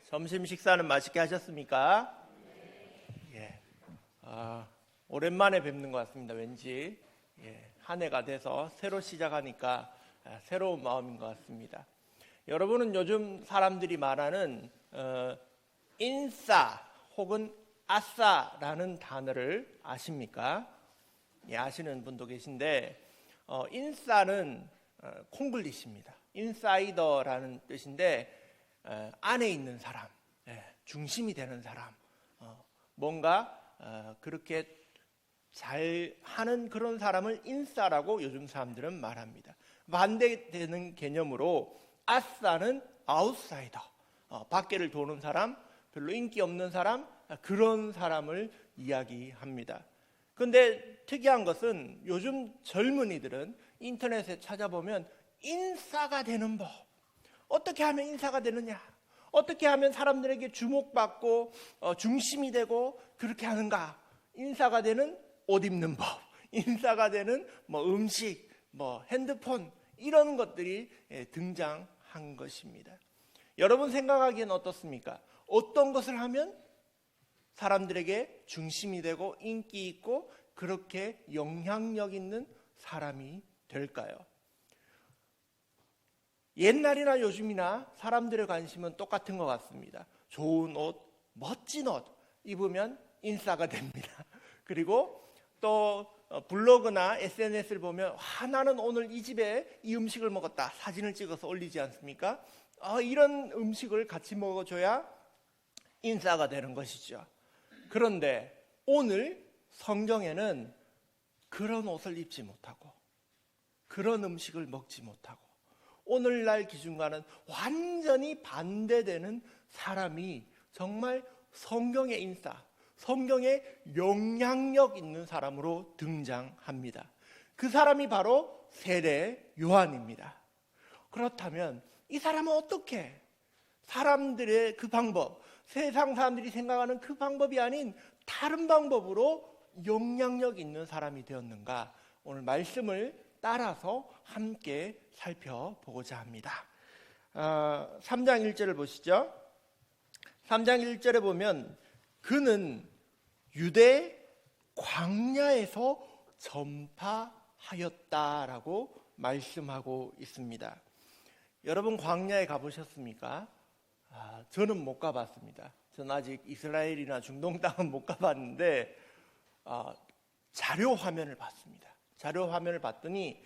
점심 식사는 맛있게 하셨습니까? 예. 오랜만에 뵙는 것 같습니다. 왠지 한 해가 돼서 새로 시작하니까 새로운 마음인 것 같습니다. 여러분은 요즘 사람들이 말하는 인싸 혹은 아싸라는 단어를 아십니까? 예, 아시는 분도 계신데 인싸는 콩글리시입니다. 인사이더라는 뜻인데 안에 있는 사람, 중심이 되는 사람, 뭔가 그렇게 잘 하는 그런 사람을 인싸라고 요즘 사람들은 말합니다. 반대되는 개념으로 아싸는 아웃사이더, 밖에를 도는 사람, 별로 인기 없는 사람, 그런 사람을 이야기합니다. 그런데 특이한 것은 요즘 젊은이들은 인터넷에 찾아보면 인싸가 되는 법, 어떻게 하면 인싸가 되느냐, 어떻게 하면 사람들에게 주목받고 중심이 되고 그렇게 하는가, 인싸가 되는 옷 입는 법, 인싸가 되는 음식, 핸드폰, 이런 것들이 등장한 것입니다. 여러분 생각하기엔 어떻습니까? 어떤 것을 하면 사람들에게 중심이 되고 인기 있고 그렇게 영향력 있는 사람이 될까요? 옛날이나 요즘이나 사람들의 관심은 똑같은 것 같습니다. 좋은 옷, 멋진 옷 입으면 인싸가 됩니다. 그리고 또 블로그나 SNS를 보면 나는 오늘 이 집에 이 음식을 먹었다, 사진을 찍어서 올리지 않습니까? 이런 음식을 같이 먹어줘야 인싸가 되는 것이죠. 그런데 오늘 성경에는 그런 옷을 입지 못하고 그런 음식을 먹지 못하고 오늘날 기준과는 완전히 반대되는 사람이 정말 성경의 인싸, 성경의 영향력 있는 사람으로 등장합니다. 그 사람이 바로 세례 요한입니다. 그렇다면 이 사람은 어떻게 사람들의 그 방법, 세상 사람들이 생각하는 그 방법이 아닌 다른 방법으로 영향력 있는 사람이 되었는가? 오늘 말씀을 따라서 함께 살펴보고자 합니다. 3장 1절을 보시죠. 3장 1절에 보면 그는 유대 광야에서 전파하였다라고 말씀하고 있습니다. 여러분 광야에 가보셨습니까? 저는 못 가봤습니다. 저는 아직 이스라엘이나 중동 땅은 못 가봤는데 자료 화면을 봤습니다. 자료 화면을 봤더니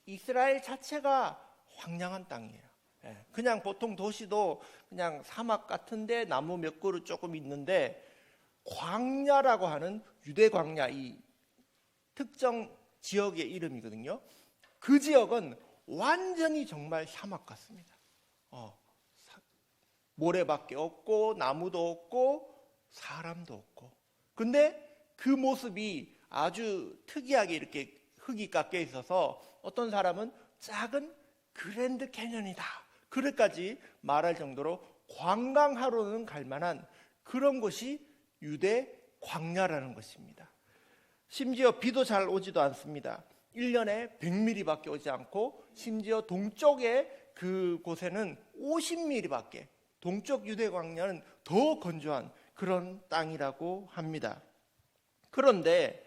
이스라엘 자체가 황량한 땅이에요. 그냥 보통 도시도 그냥 사막 같은데 나무 몇 그루 조금 있는데 광야라고 하는 유대 광야, 이 특정 지역의 이름이거든요. 그 지역은 완전히 정말 사막 같습니다. 모래밖에 없고 나무도 없고 사람도 없고. 근데 그 모습이 아주 특이하게 이렇게 흙이 깎여 있어서 어떤 사람은 작은 그랜드 캐년이다, 그럴까지 말할 정도로 관광하러는 갈 만한 그런 곳이 유대 광야라는 것입니다. 심지어 비도 잘 오지도 않습니다. 1년에 100mm밖에 오지 않고 심지어 동쪽에 그곳에는 50mm밖에, 동쪽 유대 광야는 더 건조한 그런 땅이라고 합니다. 그런데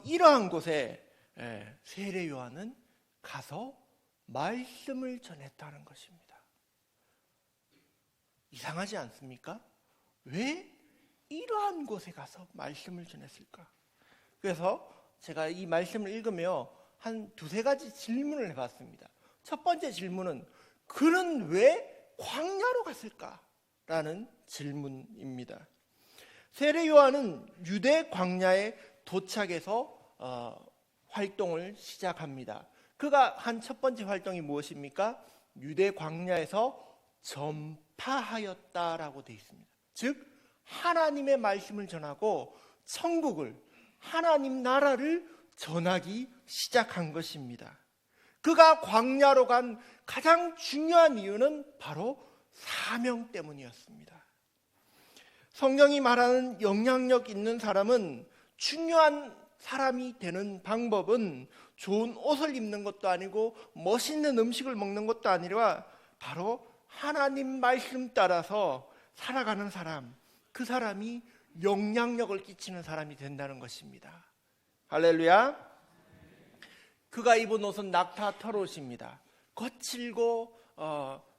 이러한 곳에 세례 요한은 가서 말씀을 전했다는 것입니다. 이상하지 않습니까? 왜 이러한 곳에 가서 말씀을 전했을까? 그래서 제가 이 말씀을 읽으며 한 두세 가지 질문을 해봤습니다. 첫 번째 질문은 그는 왜 광야로 갔을까라는 질문입니다. 세례 요한은 유대 광야에 도착해서 활동을 시작합니다. 그가 한 첫 번째 활동이 무엇입니까? 유대 광야에서 전파하였다라고 되어 있습니다. 즉 하나님의 말씀을 전하고 천국을, 하나님 나라를 전하기 시작한 것입니다. 그가 광야로 간 가장 중요한 이유는 바로 사명 때문이었습니다. 성경이 말하는 영향력 있는 사람은, 중요한 사람이 되는 방법은 좋은 옷을 입는 것도 아니고 멋있는 음식을 먹는 것도 아니라 바로 하나님 말씀 따라서 살아가는 사람, 그 사람이 영향력을 끼치는 사람이 된다는 것입니다. 할렐루야. 그가 입은 옷은 낙타 털옷입니다. 거칠고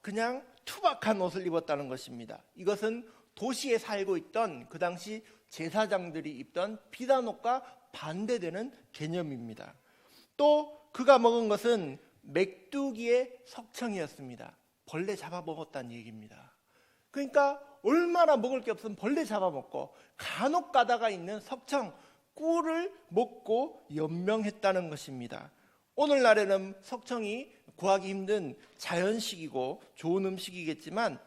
그냥 투박한 옷을 입었다는 것입니다. 이것은 도시에 살고 있던 그 당시 제사장들이 입던 비단옷과 반대되는 개념입니다. 또 그가 먹은 것은 메뚜기의 석청이었습니다. 벌레 잡아먹었다는 얘기입니다. 그러니까 얼마나 먹을 게 없으면 벌레 잡아먹고 간혹 가다가 있는 석청, 꿀을 먹고 연명했다는 것입니다. 오늘날에는 석청이 구하기 힘든 자연식이고 좋은 음식이겠지만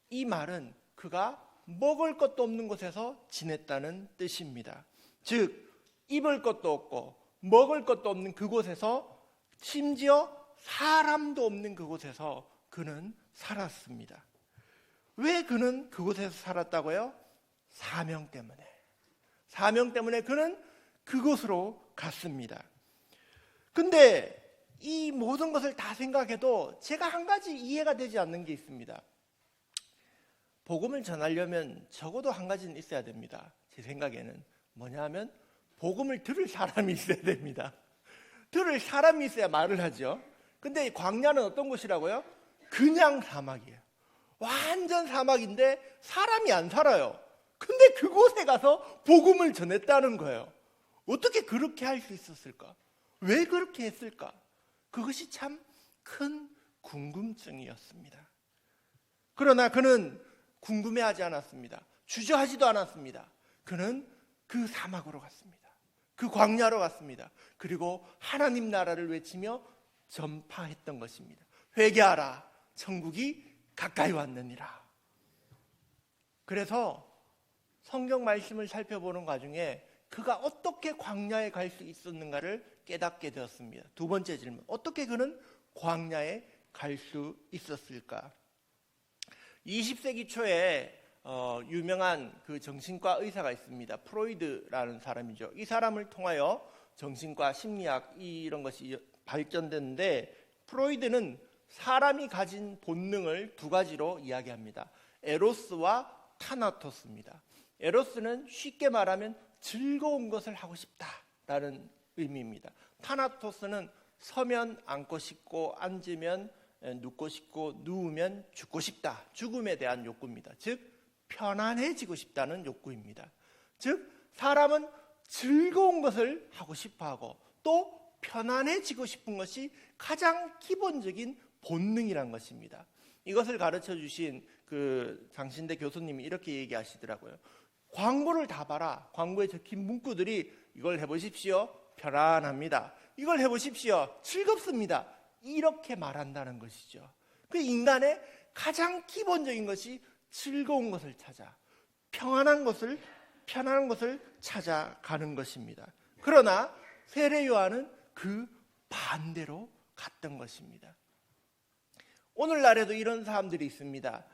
이 말은 그가 먹을 것도 없는 곳에서 지냈다는 뜻입니다. 즉 입을 것도 없고 먹을 것도 없는 그곳에서, 심지어 사람도 없는 그곳에서 그는 살았습니다. 왜 그는 그곳에서 살았다고요? 사명 때문에. 사명 때문에 그는 그곳으로 갔습니다. 근데 이 모든 것을 다 생각해도 제가 한 가지 이해가 되지 않는 게 있습니다. 복음을 전하려면 적어도 한 가지는 있어야 됩니다. 제 생각에는 뭐냐 하면 복음을 들을 사람이 있어야 됩니다. 들을 사람이 있어야 말을 하죠. 근데 광야는 어떤 곳이라고요? 그냥 사막이에요. 완전 사막인데 사람이 안 살아요. 근데 그곳에 가서 복음을 전했다는 거예요. 어떻게 그렇게 할 수 있었을까? 왜 그렇게 했을까? 그것이 참 큰 궁금증이었습니다. 그러나 그는 궁금해하지 않았습니다. 주저하지도 않았습니다. 그는 그 사막으로 갔습니다. 그 광야로 갔습니다. 그리고 하나님 나라를 외치며 전파했던 것입니다. 회개하라, 천국이 가까이 왔느니라. 그래서 성경 말씀을 살펴보는 과정에 그가 어떻게 광야에 갈 수 있었는가를 깨닫게 되었습니다. 두 번째 질문, 어떻게 그는 광야에 갈 수 있었을까? 20세기 초에 유명한 그 정신과 의사가 있습니다. 프로이드라는 사람이죠. 이 사람을 통하여 정신과 심리학 이런 것이 발전됐는데, 프로이드는 사람이 가진 본능을 두 가지로 이야기합니다. 에로스와 타나토스입니다. 에로스는 쉽게 말하면 즐거운 것을 하고 싶다라는 의미입니다. 타나토스는 서면 앉고 싶고, 앉으면 눕고 싶고, 누우면 죽고 싶다. 죽음에 대한 욕구입니다. 즉 편안해지고 싶다는 욕구입니다. 즉 사람은 즐거운 것을 하고 싶어하고 또 편안해지고 싶은 것이 가장 기본적인 본능이란 것입니다. 이것을 가르쳐 주신 그 장신대 교수님이 이렇게 얘기하시더라고요. 광고를 다 봐라. 광고에 적힌 문구들이 이걸 해보십시오, 편안합니다. 이걸 해보십시오, 즐겁습니다. 이렇게 말한다는 것이죠. 그 인간의 가장 기본적인 것이 즐거운 것을 찾아, 편안한 것을 찾아가는 것입니다. 그러나 세례 요한은 그 반대로 갔던 것입니다. 오늘날에도 이런 사람들이 있습니다.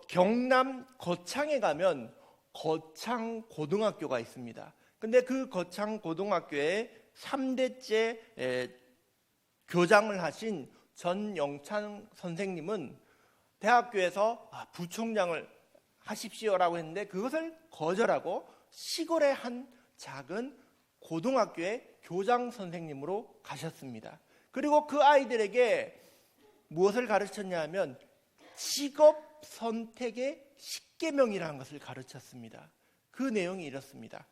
경남 거창에 가면 거창 고등학교가 있습니다. 근데 그 거창 고등학교에 3대째 교장을 하신 전영찬 선생님은 대학교에서 부총장을 하십시오라고 했는데 그것을 거절하고 시골의 한 작은 고등학교의 교장 선생님으로 가셨습니다. 그리고 그 아이들에게 무엇을 가르쳤냐 하면 직업 선택의 10계명이라는 것을 가르쳤습니다. 그 내용이 이렇습니다.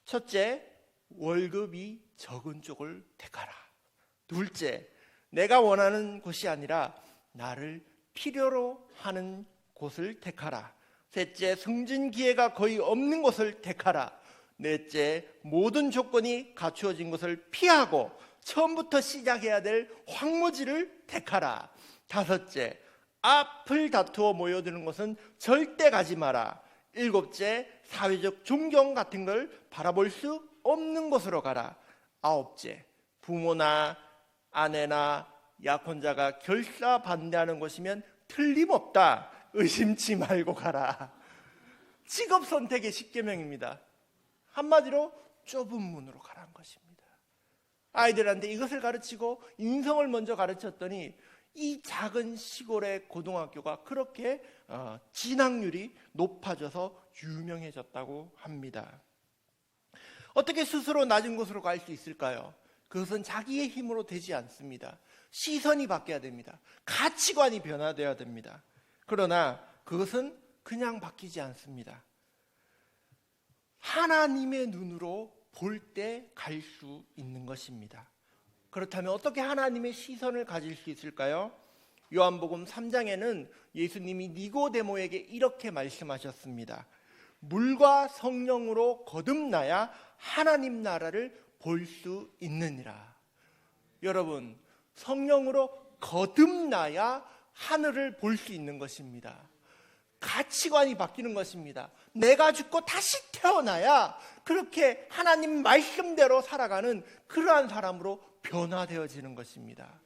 첫째, 월급이 적은 쪽을 택하라. 둘째, 내가 원하는 곳이 아니라 나를 필요로 하는 곳을 택하라. 셋째, 승진 기회가 거의 없는 곳을 택하라. 넷째, 모든 조건이 갖추어진 것을 피하고 처음부터 시작해야 될 황무지를 택하라. 다섯째, 앞을 다투어 모여드는 곳은 절대 가지 마라. 일곱째, 사회적 존경 같은 걸 바라볼 수 없는 곳으로 가라. 아홉째, 부모나 아내나 약혼자가 결사 반대하는 곳이면 틀림없다. 의심치 말고 가라. 직업 선택의 10계명입니다. 한마디로 좁은 문으로 가라는 것입니다. 아이들한테 이것을 가르치고 인성을 먼저 가르쳤더니 이 작은 시골의 고등학교가 그렇게 진학률이 높아져서 유명해졌다고 합니다. 어떻게 스스로 낮은 곳으로 갈 수 있을까요? 그것은 자기의 힘으로 되지 않습니다. 시선이 바뀌어야 됩니다. 가치관이 변화되어야 됩니다. 그러나 그것은 그냥 바뀌지 않습니다. 하나님의 눈으로 볼 때 갈 수 있는 것입니다. 그렇다면 어떻게 하나님의 시선을 가질 수 있을까요? 요한복음 3장에는 예수님이 니고데모에게 이렇게 말씀하셨습니다. 물과 성령으로 거듭나야 하나님 나라를 볼 수 있느니라. 여러분, 성령으로 거듭나야 하늘을 볼 수 있는 것입니다. 가치관이 바뀌는 것입니다. 내가 죽고 다시 태어나야 그렇게 하나님 말씀대로 살아가는 그러한 사람으로 변화되어지는 것입니다.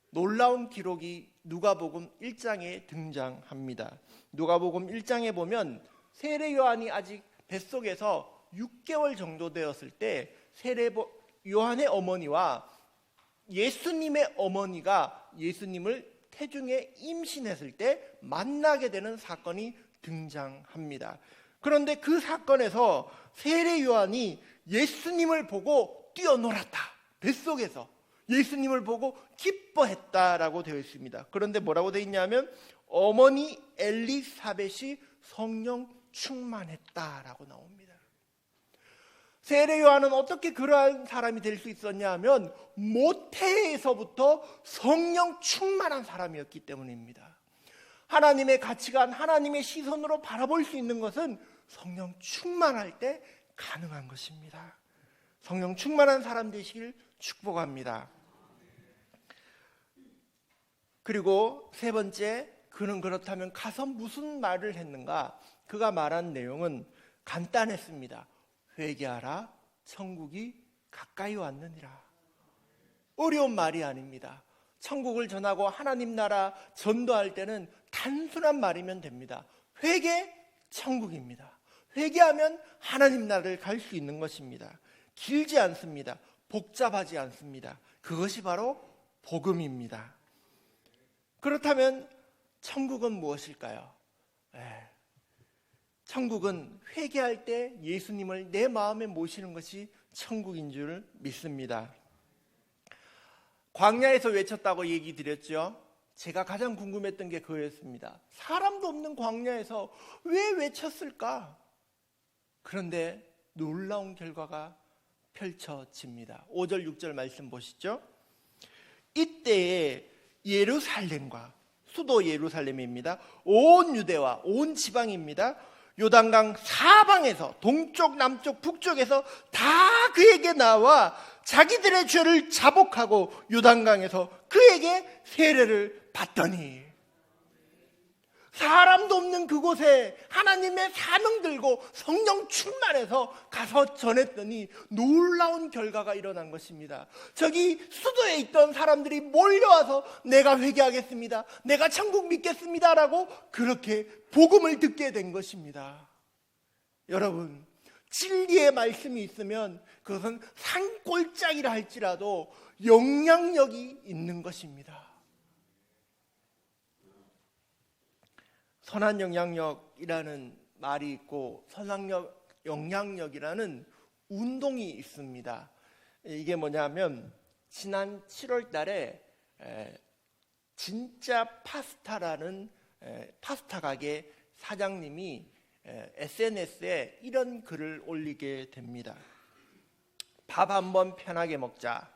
놀라운 기록이 누가복음 1장에 등장합니다. 누가복음 1장에 보면 세례 요한이 아직 뱃속에서 6개월 정도 되었을 때 세례 요한의 어머니와 예수님의 어머니가 예수님을 태중에 임신했을 때 만나게 되는 사건이 등장합니다. 그런데 그 사건에서 세례 요한이 예수님을 보고 뛰어놀았다. 뱃속에서 예수님을 보고 기뻐했다라고 되어 있습니다. 그런데 뭐라고 되어 있냐면 어머니 엘리사벳이 성령 충만했다라고 나옵니다. 세례 요한은 어떻게 그러한 사람이 될 수 있었냐 하면 모태에서부터 성령 충만한 사람이었기 때문입니다. 하나님의 가치관, 하나님의 시선으로 바라볼 수 있는 것은 성령 충만할 때 가능한 것입니다. 성령 충만한 사람 되시길 축복합니다. 그리고 세 번째, 그는 그렇다면 가서 무슨 말을 했는가? 그가 말한 내용은 간단했습니다. 회개하라, 천국이 가까이 왔느니라. 어려운 말이 아닙니다. 천국을 전하고 하나님 나라 전도할 때는 단순한 말이면 됩니다. 회개, 천국입니다. 회개하면 하나님 나라를 갈 수 있는 것입니다. 길지 않습니다. 복잡하지 않습니다. 그것이 바로 복음입니다. 그렇다면 천국은 무엇일까요? 천국은 회개할 때 예수님을 내 마음에 모시는 것이 천국인 줄 믿습니다. 광야에서 외쳤다고 얘기 드렸죠. 제가 가장 궁금했던 게 그거였습니다. 사람도 없는 광야에서 왜 외쳤을까? 그런데 놀라운 결과가 펼쳐집니다. 5절 6절 말씀 보시죠. 이때에 예루살렘과, 수도 예루살렘입니다, 온 유대와 온 지방입니다, 요단강 사방에서 동쪽 남쪽 북쪽에서 다 그에게 나와 자기들의 죄를 자복하고 요단강에서 그에게 세례를 받더니, 사람도 없는 그곳에 하나님의 사명 들고 성령 충만해서 가서 전했더니 놀라운 결과가 일어난 것입니다. 저기 수도에 있던 사람들이 몰려와서 내가 회개하겠습니다, 내가 천국 믿겠습니다 라고 그렇게 복음을 듣게 된 것입니다. 여러분, 진리의 말씀이 있으면 그것은 산골짜기라 할지라도 영향력이 있는 것입니다. 선한 영향력이라는 말이 있고 영향력이라는 운동이 있습니다. 이게 뭐냐면 지난 7월 달에 진짜 파스타라는 파스타 가게 사장님이 SNS에 이런 글을 올리게 됩니다. 밥 한번 편하게 먹자.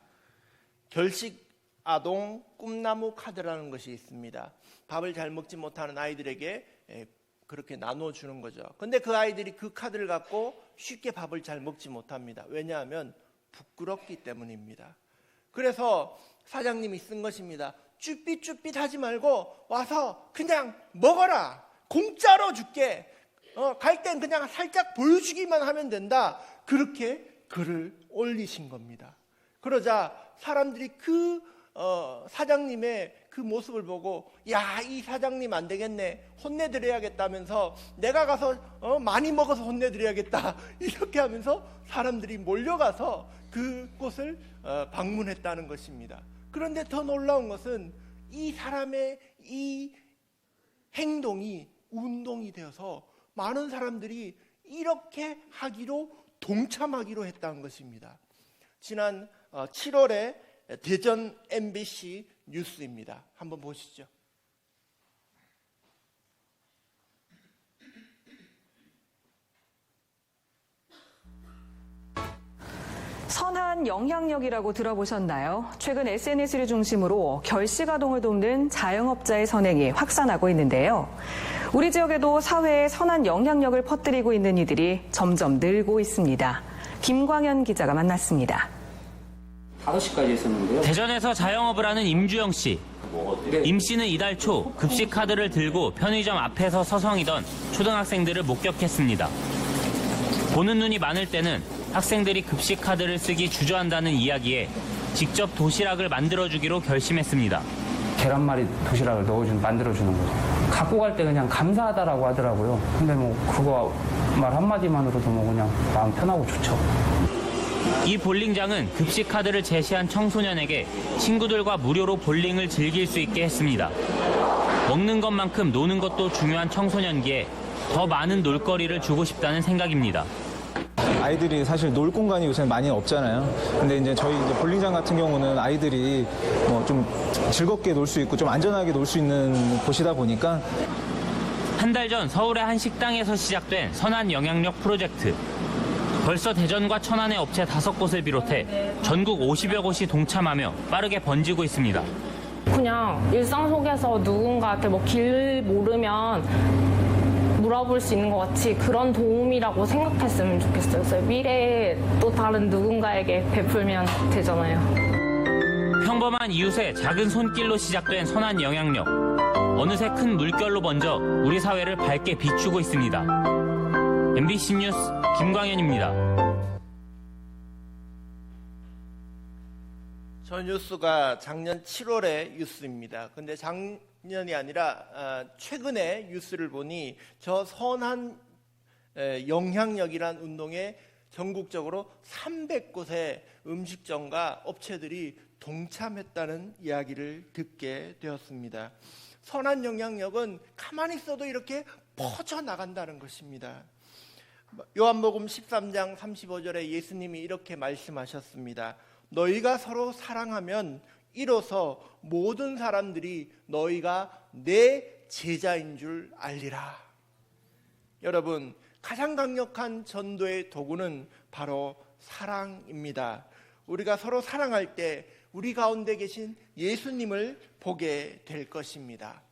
결식 아동 꿈나무 카드라는 것이 있습니다. 밥을 잘 먹지 못하는 아이들에게 그렇게 나눠주는 거죠. 근데 그 아이들이 그 카드를 갖고 쉽게 밥을 잘 먹지 못합니다. 왜냐하면 부끄럽기 때문입니다. 그래서 사장님이 쓴 것입니다. 쭈삣쭈삣 하지 말고 와서 그냥 먹어라. 공짜로 줄게. 갈 땐 그냥 살짝 보여주기만 하면 된다. 그렇게 글을 올리신 겁니다. 그러자 사람들이 그 사장님의 그 모습을 보고, 야, 이 사장님 안 되겠네, 혼내드려야겠다면서, 내가 가서 많이 먹어서 혼내드려야겠다, 이렇게 하면서 사람들이 몰려가서 그곳을 방문했다는 것입니다. 그런데 더 놀라운 것은 이 사람의 이 행동이 운동이 되어서 많은 사람들이 이렇게 하기로 동참하기로 했다는 것입니다. 지난 7월에 대전 MBC 뉴스입니다. 한번 보시죠. 선한 영향력이라고 들어보셨나요? 최근 SNS를 중심으로 결식아동을 돕는 자영업자의 선행이 확산하고 있는데요. 우리 지역에도 사회에 선한 영향력을 퍼뜨리고 있는 이들이 점점 늘고 있습니다. 김광현 기자가 만났습니다. 5시까지 했었는데요. 대전에서 자영업을 하는 임주영 씨. 임 씨는 이달 초 급식 카드를 들고 편의점 앞에서 서성이던 초등학생들을 목격했습니다. 보는 눈이 많을 때는 학생들이 급식 카드를 쓰기 주저한다는 이야기에 직접 도시락을 만들어주기로 결심했습니다. 계란말이 도시락을 만들어주는 거죠. 갖고 갈 때 그냥 감사하다라고 하더라고요. 근데 뭐 그거 말 한마디만으로도 뭐 그냥 마음 편하고 좋죠. 이 볼링장은 급식 카드를 제시한 청소년에게 친구들과 무료로 볼링을 즐길 수 있게 했습니다. 먹는 것만큼 노는 것도 중요한 청소년기에 더 많은 놀거리를 주고 싶다는 생각입니다. 아이들이 사실 놀 공간이 요새 많이 없잖아요. 근데 이제 저희 볼링장 같은 경우는 아이들이 뭐 좀 즐겁게 놀 수 있고 좀 안전하게 놀 수 있는 곳이다 보니까 한 달 전 서울의 한 식당에서 시작된 선한 영향력 프로젝트. 벌써 대전과 천안의 업체 5곳을 비롯해 전국 50여 곳이 동참하며 빠르게 번지고 있습니다. 그냥 일상 속에서 누군가한테 뭐 길 모르면 물어볼 수 있는 것 같이 그런 도움이라고 생각했으면 좋겠어요. 그래서 미래에 또 다른 누군가에게 베풀면 되잖아요. 평범한 이웃의 작은 손길로 시작된 선한 영향력. 어느새 큰 물결로 번져 우리 사회를 밝게 비추고 있습니다. MBC 뉴스 김광현입니다. 저 뉴스가 작년 7월의 뉴스입니다. 근데 작년이 아니라 최근에 뉴스를 보니 저 선한 영향력이란 운동에 전국적으로 300곳의 음식점과 업체들이 동참했다는 이야기를 듣게 되었습니다. 선한 영향력은 가만히 있어도 이렇게 퍼져나간다는 것입니다. 요한복음 13장 35절에 예수님이 이렇게 말씀하셨습니다. 너희가 서로 사랑하면 이로써 모든 사람들이 너희가 내 제자인 줄 알리라. 여러분, 가장 강력한 전도의 도구는 바로 사랑입니다. 우리가 서로 사랑할 때 우리 가운데 계신 예수님을 보게 될 것입니다.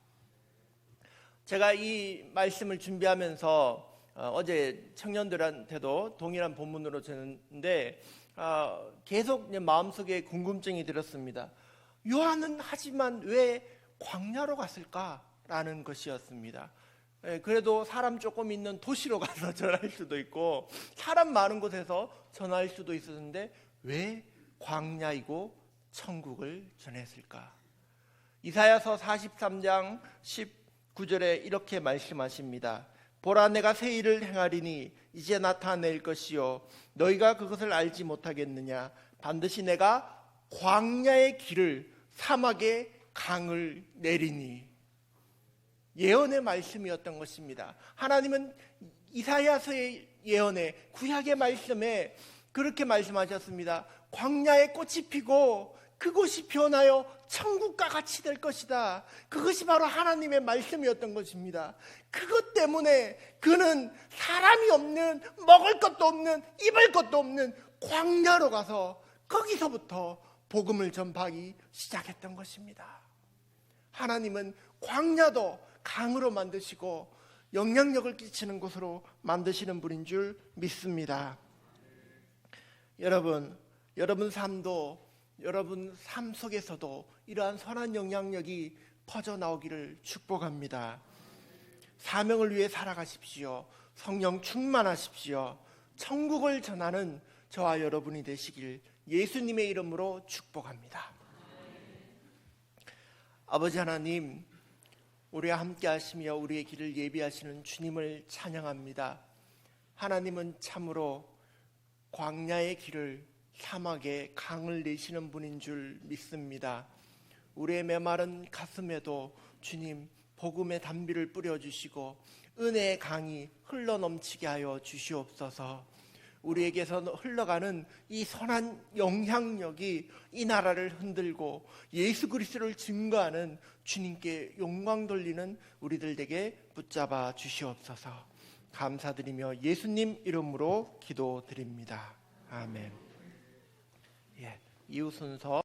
제가 이 말씀을 준비하면서 어제 청년들한테도 동일한 본문으로 전했는데 계속 마음속에 궁금증이 들었습니다. 요한은 하지만 왜 광야로 갔을까라는 것이었습니다. 그래도 사람 조금 있는 도시로 가서 전할 수도 있고 사람 많은 곳에서 전할 수도 있었는데 왜 광야이고 천국을 전했을까? 이사야서 43장 19절에 이렇게 말씀하십니다. 보라, 내가 새 일을 행하리니 이제 나타낼 것이요 너희가 그것을 알지 못하겠느냐? 반드시 내가 광야의 길을 사막의 강을 내리니. 예언의 말씀이었던 것입니다. 하나님은 이사야서의 예언에, 구약의 말씀에 그렇게 말씀하셨습니다. 광야에 꽃이 피고 그곳이 변하여 천국과 같이 될 것이다. 그것이 바로 하나님의 말씀이었던 것입니다. 그것 때문에 그는 사람이 없는, 먹을 것도 없는, 입을 것도 없는 광야로 가서 거기서부터 복음을 전파하기 시작했던 것입니다. 하나님은 광야도 강으로 만드시고 영향력을 끼치는 곳으로 만드시는 분인 줄 믿습니다. 여러분 삶 속에서도 이러한 선한 영향력이 퍼져나오기를 축복합니다. 사명을 위해 살아가십시오. 성령 충만하십시오. 천국을 전하는 저와 여러분이 되시길 예수님의 이름으로 축복합니다. 아버지 하나님, 우리와 함께 하시며 우리의 길을 예비하시는 주님을 찬양합니다. 하나님은 참으로 광야의 길을 사막에 강을 내시는 분인 줄 믿습니다. 우리의 메마른 가슴에도 주님 복음의 단비를 뿌려주시고 은혜의 강이 흘러넘치게 하여 주시옵소서. 우리에게서 흘러가는 이 선한 영향력이 이 나라를 흔들고 예수 그리스도를 증거하는 주님께 영광 돌리는 우리들 에게 붙잡아 주시옵소서. 감사드리며 예수님 이름으로 기도드립니다. 아멘. 이후 순서